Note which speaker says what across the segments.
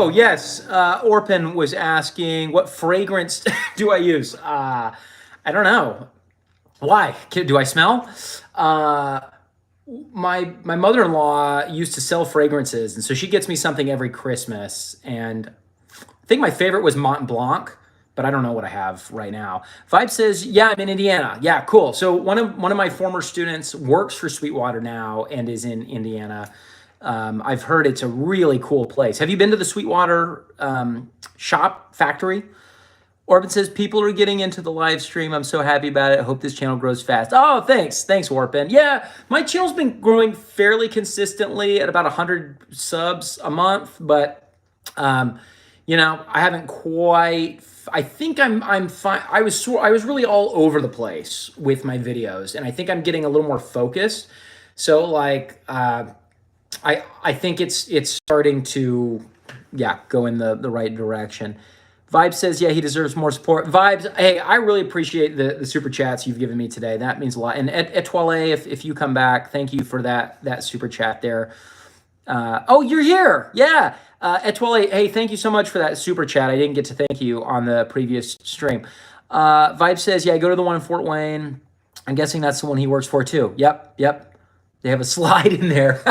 Speaker 1: Oh, yes. Orpin was asking, what fragrance do I use? I don't know. Why? Do I smell? Uh, my mother-in-law used to sell fragrances, and so she gets me something every Christmas. And I think my favorite was Mont Blanc, but I don't know what I have right now. Vibe says, "Yeah, I'm in Indiana." Yeah, cool. So one of my former students works for Sweetwater now and is in Indiana. I've heard it's a really cool place. Have you been to the Sweetwater shop factory? Orbit says, people are getting into the live stream. I'm so happy about it. I hope this channel grows fast. Oh, thanks. Thanks, Orpin. Yeah, my channel's been growing fairly consistently at about 100 subs a month, but I haven't quite. I think I'm fine. I was really all over the place with my videos, and I think I'm getting a little more focused. So like I think it's starting to go in the right direction. Vibe says, yeah, he deserves more support. Vibes, hey, I really appreciate the super chats you've given me today. That means a lot. And Etoile, if you come back, thank you for that super chat there. Oh, you're here. Yeah. Etoile, hey, thank you so much for that super chat. I didn't get to thank you on the previous stream. Vibe says, yeah, go to the one in Fort Wayne. I'm guessing that's the one he works for too. Yep. They have a slide in there.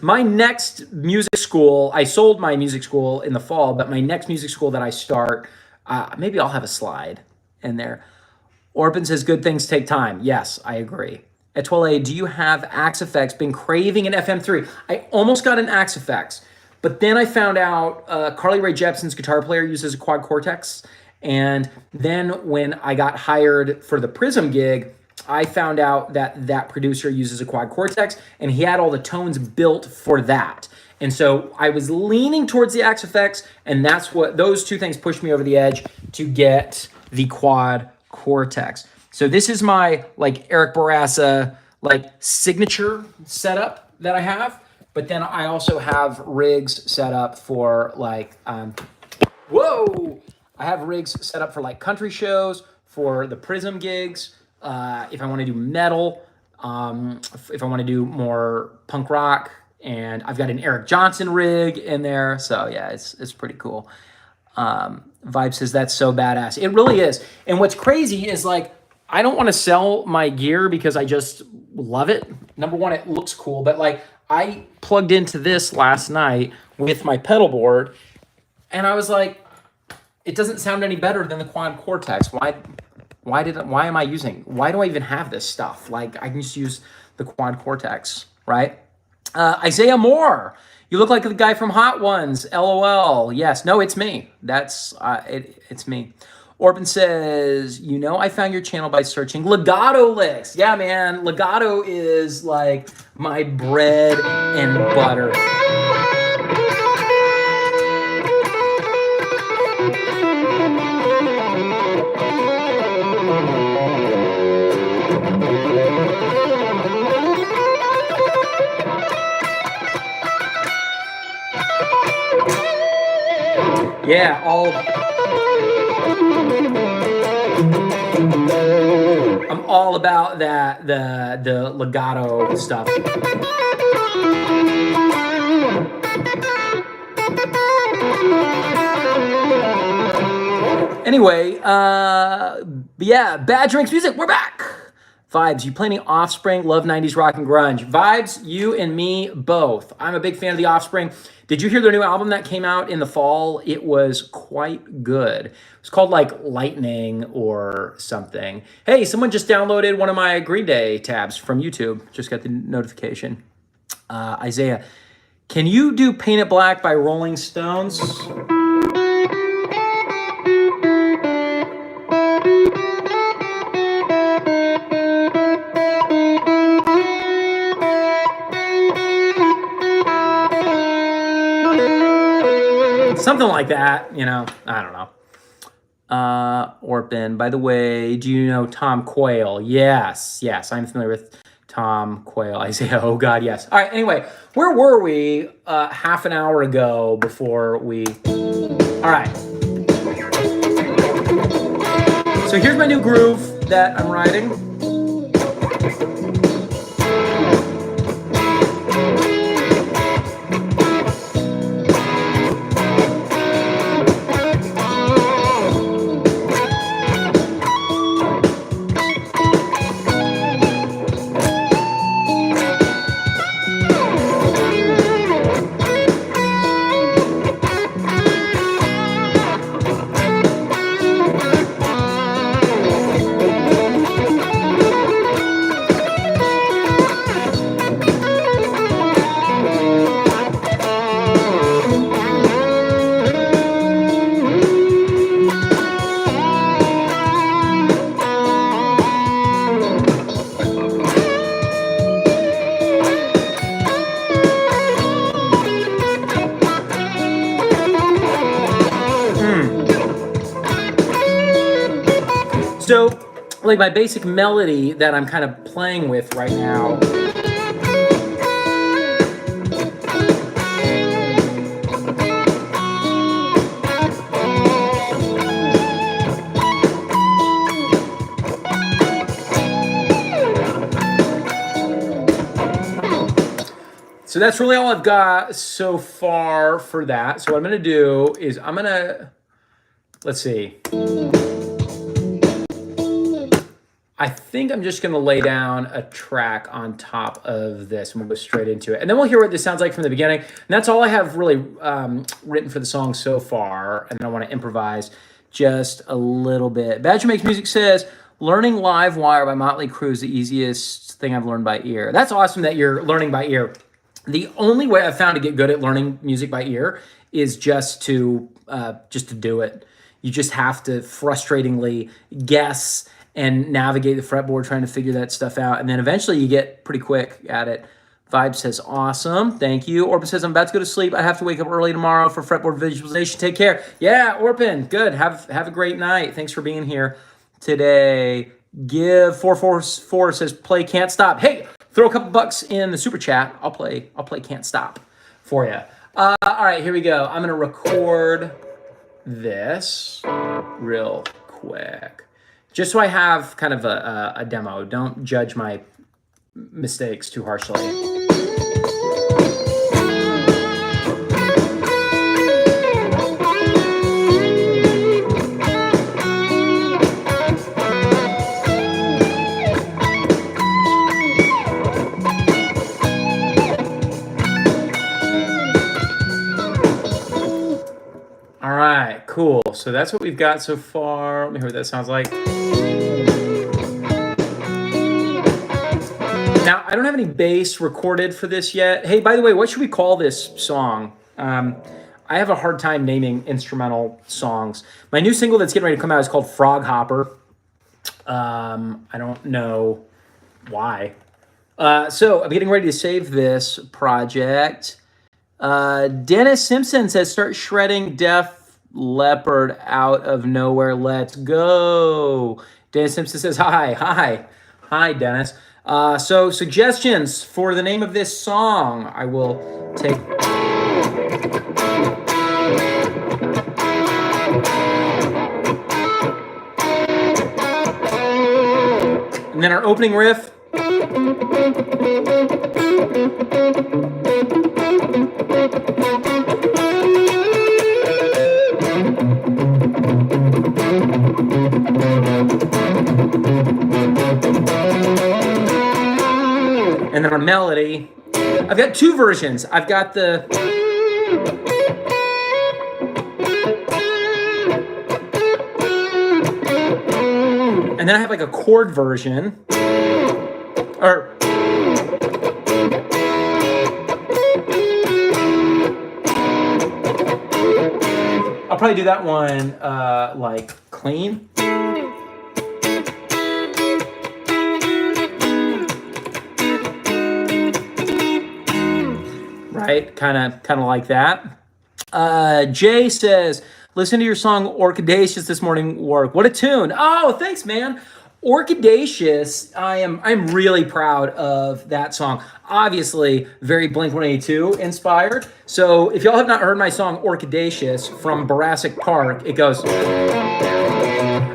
Speaker 1: My next music school, I sold my music school in the fall, but my next music school that I start, maybe I'll have a slide in there. Orpin says, good things take time. Yes, I agree. Etoile, do you have Axe Effects? Been craving an FM3. I almost got an Axe Effects, but then I found out Carly Rae Jepsen's guitar player uses a quad Cortex. And then when I got hired for the Prism gig, I found out that producer uses a quad Cortex, and he had all the tones built for that. And so I was leaning towards the Axe Effects, and those two things pushed me over the edge to get the quad Cortex. So this is my Eric Bourassa signature setup that I have, but then I also have rigs set up for I have rigs set up for country shows, for the Prism gigs. If I want to do metal, if I want to do more punk rock, and I've got an Eric Johnson rig in there. So yeah, it's pretty cool. Vibe says, that's so badass. It really is. And what's crazy is I don't want to sell my gear because I just love it. Number one, it looks cool, but I plugged into this last night with my pedal board, and I was like, it doesn't sound any better than the quad Cortex. Why do I even have this stuff? I can just use the quad Cortex, right? Isaiah Moore, you look like the guy from Hot Ones, LOL. Yes, no, it's me. It's me. Orpin says, I found your channel by searching Legato licks. Yeah, man, Legato is my bread and butter. Yeah, I'm all about that, the legato stuff. Anyway, yeah, Bad Drinks Music, we're back. Vibes, you playing Offspring, love 90s rock and grunge. Vibes, you and me both. I'm a big fan of the Offspring. Did you hear their new album that came out in the fall? It was quite good. It's called Lightning or something. Hey, someone just downloaded one of my Green Day tabs from YouTube. Just got the notification. Isaiah, can you do Paint It Black by Rolling Stones? Something like that, I don't know. Orpin, by the way, do you know Tom Quayle? Yes, I'm familiar with Tom Quayle. Isaiah, oh God, yes. All right, anyway, where were we half an hour ago before we... All right. So here's my new groove that I'm writing. So, like my basic melody that I'm kind of playing with right now. So that's really all I've got so far for that. So what I'm gonna do is let's see. I think I'm just gonna lay down a track on top of this and we'll go straight into it. And then we'll hear what this sounds like from the beginning. And that's all I have really written for the song so far. And then I wanna improvise just a little bit. Badger Makes Music says, learning Live Wire by Motley Crue is the easiest thing I've learned by ear. That's awesome that you're learning by ear. The only way I've found to get good at learning music by ear is just to do it. You just have to frustratingly guess and navigate the fretboard trying to figure that stuff out. And then eventually you get pretty quick at it. Vibe says, awesome. Thank you. Orpin says, I'm about to go to sleep. I have to wake up early tomorrow for fretboard visualization. Take care. Yeah, Orpin, good. Have a great night. Thanks for being here today. Give 444 says, play Can't Stop. Hey, throw a couple bucks in the super chat. I'll play Can't Stop for you. All right, here we go. I'm gonna record this real quick, just so I have kind of a demo. Don't judge my mistakes too harshly. All right, cool. So that's what we've got so far. Let me hear what that sounds like. Now, I don't have any bass recorded for this yet. Hey, by the way, what should we call this song? I have a hard time naming instrumental songs. My new single that's getting ready to come out is called Frog Hopper. I don't know why. So I'm getting ready to save this project. Dennis Simpson says, start shredding Def Leppard out of nowhere. Let's go. Dennis Simpson says, hi, Dennis. So suggestions for the name of this song, I will take. And then our opening riff. And then our melody. I've got two versions. I've got the and then I have like a chord version. Or I'll probably do that one like clean. Right, kind of like that. Jay says, listen to your song Orchidaceous this morning, work. What a tune. Oh, thanks, man. Orchidaceous, I'm really proud of that song. Obviously, very Blink-182 inspired. So if y'all have not heard my song Orchidaceous from Bourassa Park, it goes...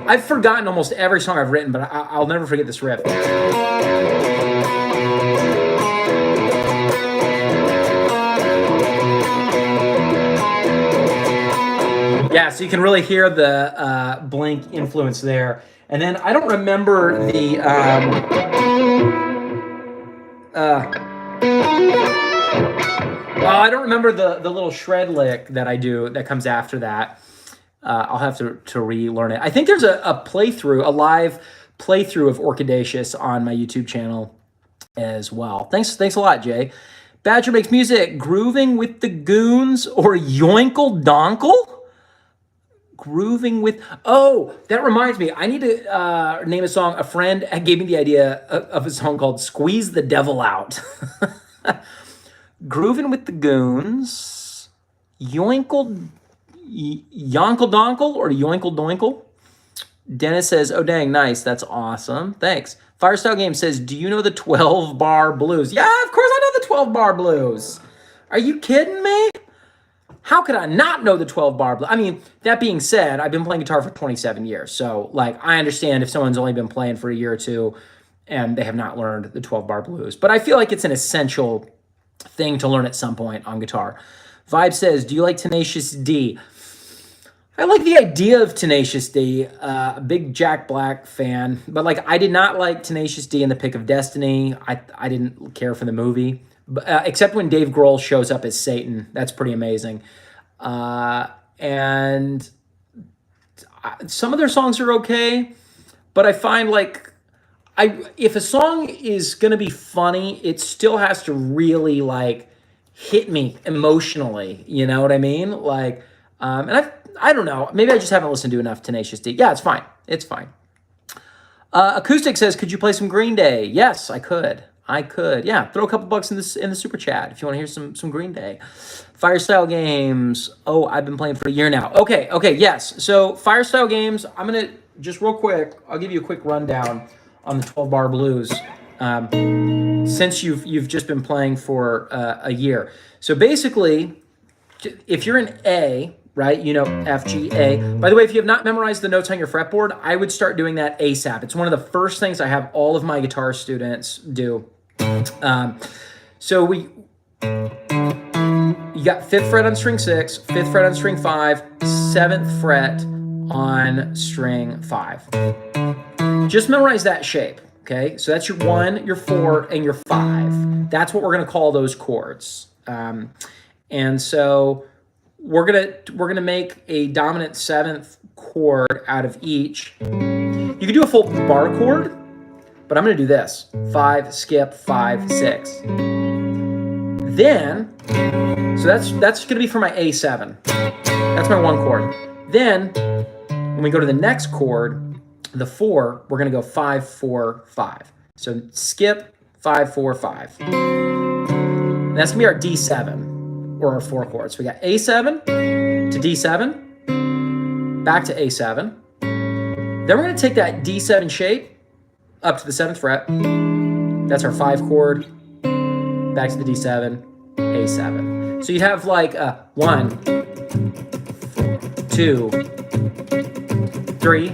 Speaker 1: I've forgotten almost every song I've written, but I'll never forget this riff. Yeah, so you can really hear the Blink influence there. And then I don't remember the I don't remember the little shred lick that I do that comes after that. I'll have to relearn it. I think there's a playthrough, a live playthrough of Orchidaceous on my YouTube channel as well. Thanks a lot, Jay. Badger Makes Music, Grooving with the Goons or Yoinkle Donkle? Grooving with... Oh, that reminds me. I need to name a song. A friend gave me the idea of a song called Squeeze the Devil Out. Grooving with the Goons. Yoinkle Donkle or Yoinkle Doinkle? Dennis says, oh, dang, nice. That's awesome. Thanks. Firestyle Game says, do you know the 12 bar blues? Yeah, of course I know the 12 bar blues. Are you kidding me? How could I not know the 12 bar blues? I mean, that being said, I've been playing guitar for 27 years. So, like, I understand if someone's only been playing for a year or two and they have not learned the 12 bar blues. But I feel like it's an essential thing to learn at some point on guitar. Vibe says, do you like Tenacious D? I like the idea of Tenacious D. A big Jack Black fan, but like I did not like Tenacious D in The Pick of Destiny. I didn't care for the movie, except when Dave Grohl shows up as Satan. That's pretty amazing. And some of their songs are okay, but I find like if a song is gonna be funny, it still has to really like hit me emotionally. You know what I mean? Like, and I don't know. Maybe I just haven't listened to enough Tenacious D. Yeah, it's fine. It's fine. Acoustic says, could you play some Green Day? Yes, I could. Yeah, throw a couple bucks in the super chat if you want to hear some Green Day. Firestyle Games. Oh, I've been playing for a year now. Okay, yes. So Firestyle Games, I'm going to, just real quick, I'll give you a quick rundown on the 12 bar blues. Since you've just been playing for a year. So basically, if you're an A, right? You know, F, G, A. By the way, if you have not memorized the notes on your fretboard, I would start doing that ASAP. It's one of the first things I have all of my guitar students do. So you got 5th fret on string 6, 5th fret on string 5, 7th fret on string 5. Just memorize that shape, okay? So that's your 1, your 4, and your 5. That's what we're gonna call those chords. And so we're gonna make a dominant 7th chord out of each. You can do a full bar chord, but I'm gonna do this: 5, skip, 5, 6. Then, so that's gonna be for my A7. That's my 1 chord. Then, when we go to the next chord, the 4, we're gonna go 5, 4, 5. So skip, 5, 4, 5. And that's gonna be our D7. Or our 4 chords. So we got A7 to D7, back to A7. Then we're going to take that D7 shape up to the 7th fret. That's our 5 chord, back to the D7, A7. So you'd have like a 1, 2, 3,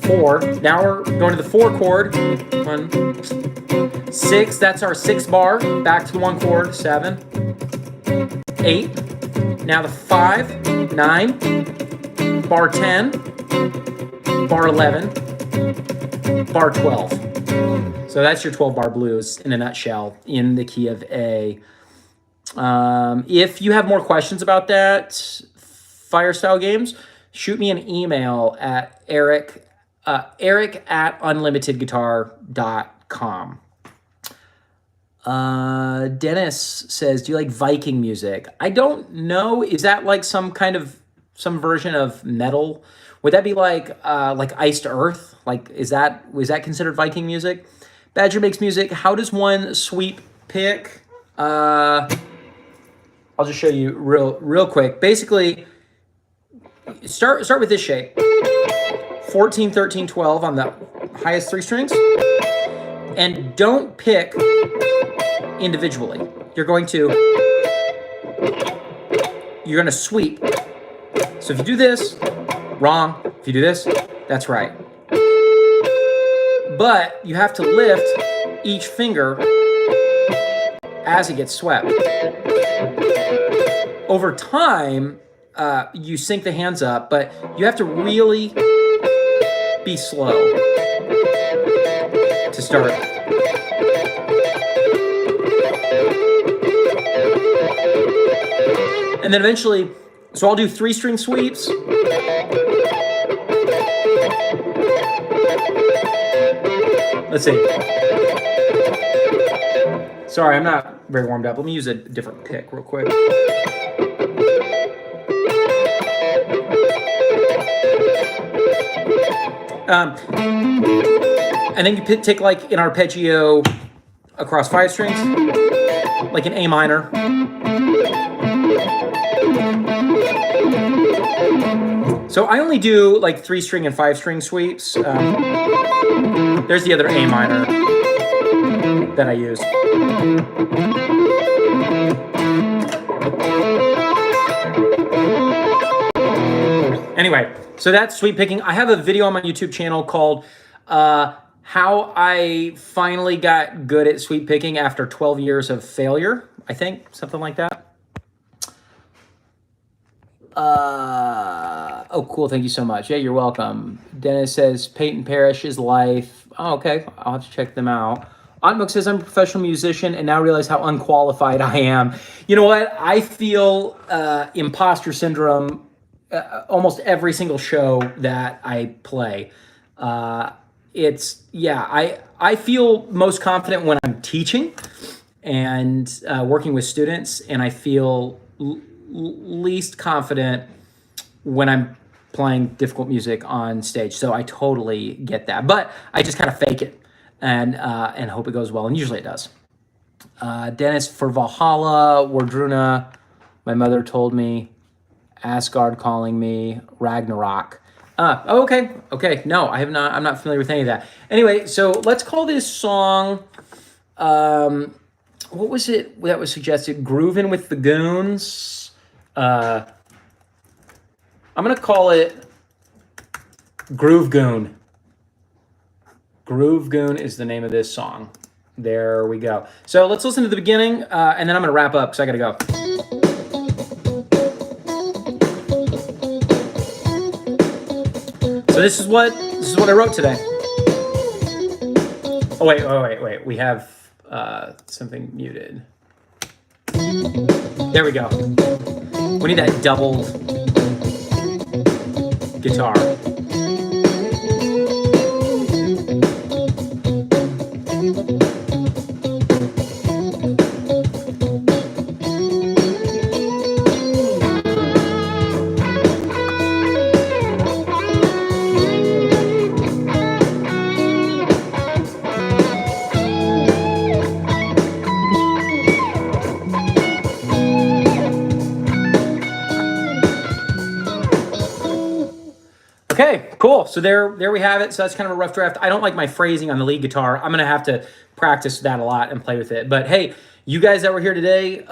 Speaker 1: 4. Now we're going to the 4 chord. 1, 6. That's our 6 bar. Back to the 1 chord. 7, 8. Now the 5, 9, bar 10, bar 11, bar 12. So that's your 12 bar blues in a nutshell in the key of A. If you have more questions about that, Firestyle Games, shoot me an email at eric at unlimitedguitar.com. Dennis says, do you like Viking music? I don't know. Is that like some version of metal? Would that be like Iced Earth? Like, was that considered Viking music? Badger makes music. How does one sweep pick? I'll just show you real quick. Basically, start with this shape. 14, 13, 12 on the highest 3 strings. And don't pick individually. You're going to sweep. So if you do this, wrong. If you do this, that's right. But you have to lift each finger as it gets swept. Over time, you sync the hands up, but you have to really be slow to start. And then eventually, so I'll do 3 string sweeps. Let's see. Sorry, I'm not very warmed up. Let me use a different pick real quick. And then you take like an arpeggio across 5 strings, like an A minor. So I only do like 3-string and 5-string sweeps. There's the other A minor that I use. Anyway, so that's sweep picking. I have a video on my YouTube channel called How I Finally Got Good at Sweep Picking After 12 Years of Failure, I think, something like that. Oh, cool. Thank you so much. Yeah, you're welcome. Dennis says Peyton Parrish's Life. Oh, okay. I'll have to check them out. Otmuk says I'm a professional musician and now realize how unqualified I am. You know what? I feel imposter syndrome almost every single show that I play. I feel most confident when I'm teaching and working with students, and I feel least confident when I'm playing difficult music on stage. So I totally get that, but I just kind of fake it and hope it goes well, and usually it does. Dennis, for Valhalla, Wardruna, my mother told me, Asgard calling me, Ragnarok. Okay. No, I have not. I'm not familiar with any of that. Anyway, so let's call this song. What was it that was suggested? Groovin' with the Goons. I'm gonna call it Groove Goon. Groove Goon is the name of this song. There we go. So let's listen to the beginning, and then I'm gonna wrap up because I gotta go. So this is what I wrote today. Oh wait. We have something muted. There we go. We need that doubled guitar. Okay, cool. So there we have it. So that's kind of a rough draft. I don't like my phrasing on the lead guitar. I'm gonna have to practice that a lot and play with it. But hey, you guys that were here today,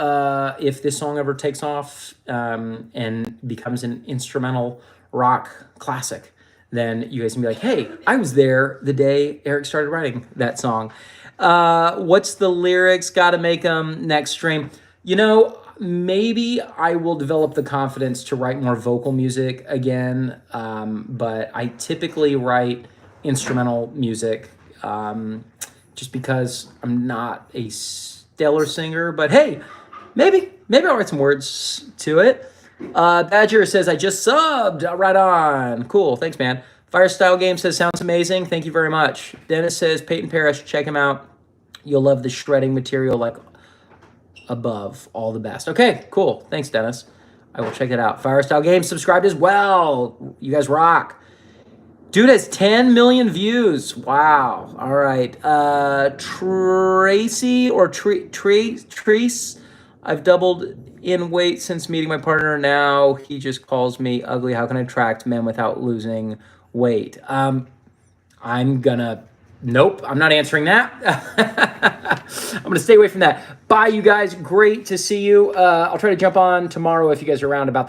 Speaker 1: if this song ever takes off and becomes an instrumental rock classic, then you guys can be like, hey, I was there the day Eric started writing that song. What's the lyrics? Gotta make them next stream. You know, maybe I will develop the confidence to write more vocal music again, but I typically write instrumental music just because I'm not a stellar singer. But hey, maybe I'll write some words to it. Badger says, I just subbed. Right on. Cool. Thanks, man. Firestyle Game says, sounds amazing. Thank you very much. Dennis says, Peyton Parrish, check him out. You'll love the shredding material like above. All the best. Okay, cool. Thanks, Dennis. I will check it out. Firestyle Games subscribed as well. You guys rock. Dude has 10 million views. Wow. All right. Tracy or Treese. I've doubled in weight since meeting my partner. Now he just calls me ugly. How can I attract men without losing weight? Nope, I'm not answering that. I'm going to stay away from that. Bye, you guys. Great to see you. I'll try to jump on tomorrow if you guys are around about